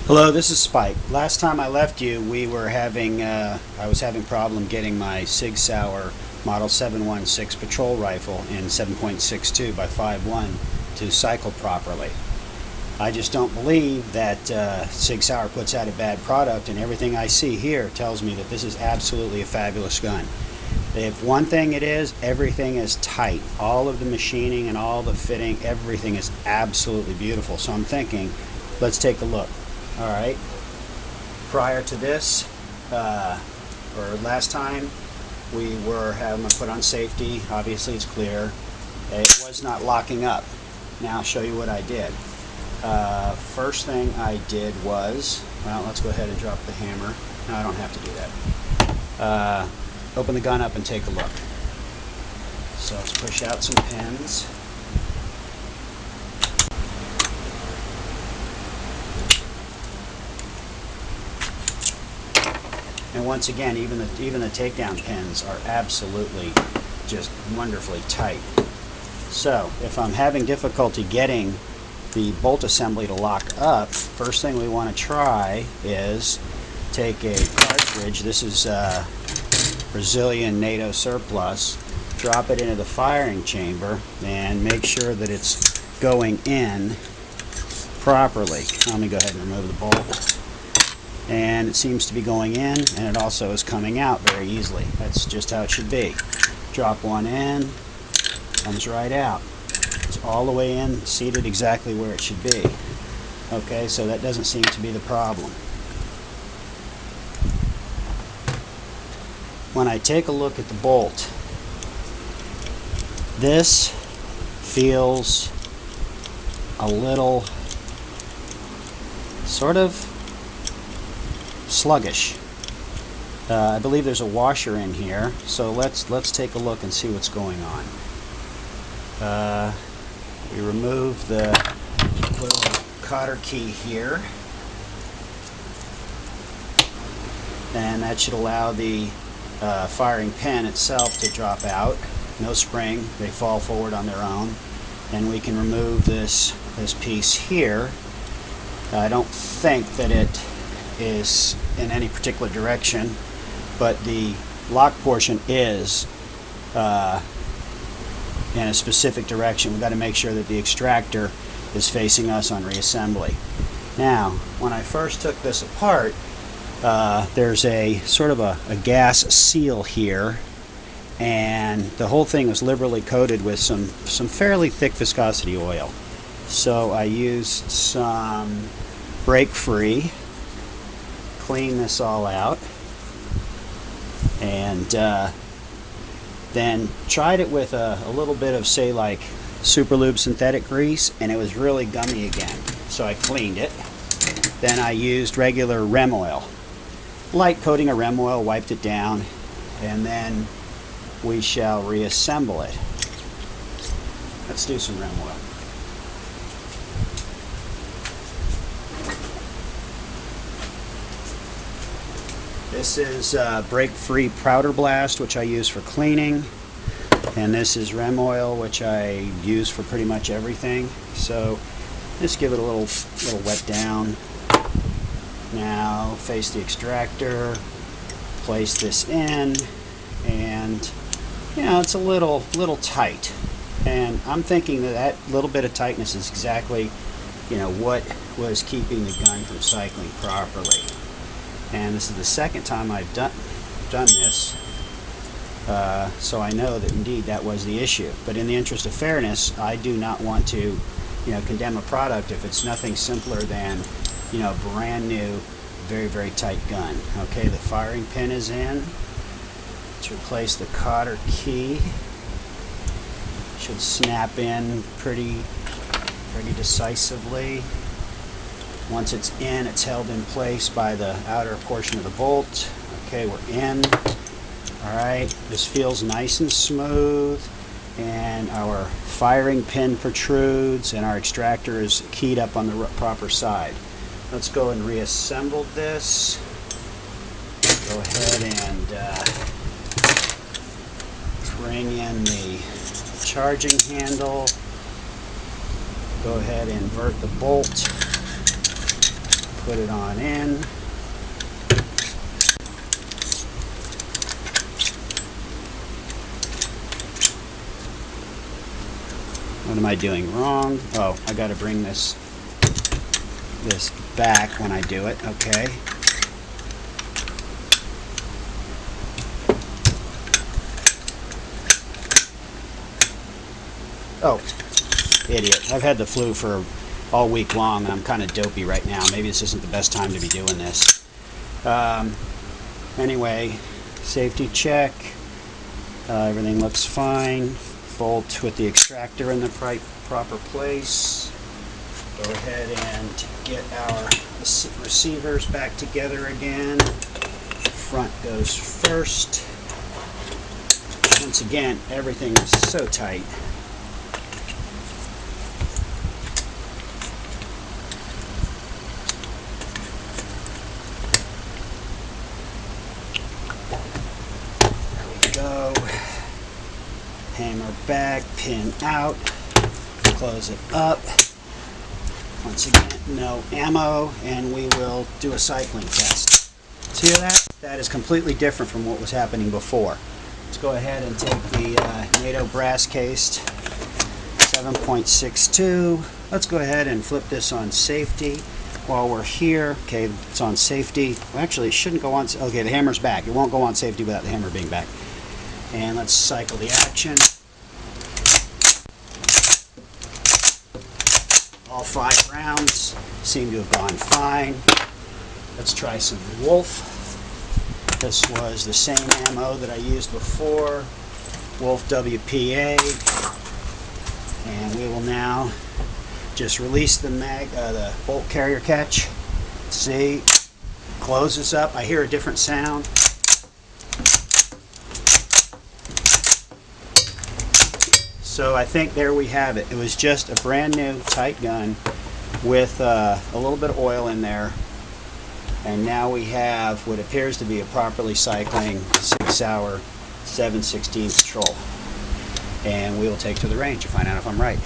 Hello, this is Spike. Last time I left you, I was having problem getting my SIG Sauer Model 716 patrol rifle in 7.62 by 5.1 to cycle properly. I just don't believe that SIG Sauer puts out a bad product, and everything I see here tells me that this is absolutely a fabulous gun. If one thing it is, everything is tight. All of the machining and all the fitting, everything is absolutely beautiful. So I'm thinking, let's take a look. All right. Prior to this, or last time, we were having to put on safety. Obviously, it's clear. It was not locking up. Now I'll show you what I did. First thing I did was, well, let's go ahead and drop the hammer. No, I don't have to do that. Open the gun up and take a look. So let's push out some pins. And once again, even the takedown pins are absolutely just wonderfully tight. So if I'm having difficulty getting the bolt assembly to lock up, first thing we want to try is take a cartridge. This is Brazilian NATO surplus. Drop it into the firing chamber and make sure that it's going in properly. Let me go ahead and remove the bolt. And it seems to be going in, and it also is coming out very easily. That's just how it should be. Drop one in, comes right out. It's all the way in, seated exactly where it should be. Okay, so that doesn't seem to be the problem. When I take a look at the bolt, this feels a little sort of sluggish. I believe there's a washer in here, so let's take a look and see what's going on. We remove the little cotter key here, and that should allow the firing pin itself to drop out. No spring, they fall forward on their own. And we can remove this piece here. I don't think that it is in any particular direction, but the lock portion is in a specific direction. We've got to make sure that the extractor is facing us on reassembly. Now, when I first took this apart, there's a sort of a gas seal here, and the whole thing was liberally coated with some fairly thick viscosity oil. So I used some Break Free, clean this all out, and then tried it with a little bit of, say, like Super Lube synthetic grease, and it was really gummy again. So I cleaned it. Then I used regular REM oil, light coating of REM oil, wiped it down, and then we shall reassemble it. Let's do some REM oil. This is Break Free Powder Blast, which I use for cleaning, and this is REM oil, which I use for pretty much everything. So just give it a little wet down. Now face the extractor, place this in, and it's a little tight. And I'm thinking that little bit of tightness is exactly what was keeping the gun from cycling properly. And this is the second time I've done this, so I know that indeed that was the issue. But in the interest of fairness, I do not want to, condemn a product if it's nothing simpler than, a brand new, very, very tight gun. Okay, the firing pin is in. Let's replace the cotter key. Should snap in pretty decisively. Once it's in, it's held in place by the outer portion of the bolt. Okay, we're in. All right, this feels nice and smooth, and our firing pin protrudes, and our extractor is keyed up on the proper side. Let's go and reassemble this. Go ahead and bring in the charging handle. Go ahead and invert the bolt. put it on in. What am I doing wrong? Oh, I got to bring this back when I do it. Okay. Oh, idiot. I've had the flu for all week long and I'm kind of dopey right now. Maybe this isn't the best time to be doing this. Anyway, safety check. Everything looks fine. Bolt with the extractor in the proper place. Go ahead and get our receivers back together again. Front goes first. Once again, everything is so tight. There we go. Hammer back, pin out, close it up. Once again, no ammo, and we will do a cycling test. See that? That is completely different from what was happening before. Let's go ahead and take the NATO brass cased 7.62. Let's go ahead and flip this on safety while we're here. Okay, it's on safety. Well, actually, it shouldn't go on. Okay, the hammer's back. It won't go on safety without the hammer being back. And let's cycle the action. All 5 rounds seem to have gone fine. Let's try some Wolf. This was the same ammo that I used before, Wolf WPA. And we will now just release the bolt carrier catch. See, close this up. I hear a different sound. So I think there we have it. It was just a brand new tight gun with a little bit of oil in there. And now we have what appears to be a properly cycling 6-hour 7/16 patrol. And we will take to the range to find out if I'm right.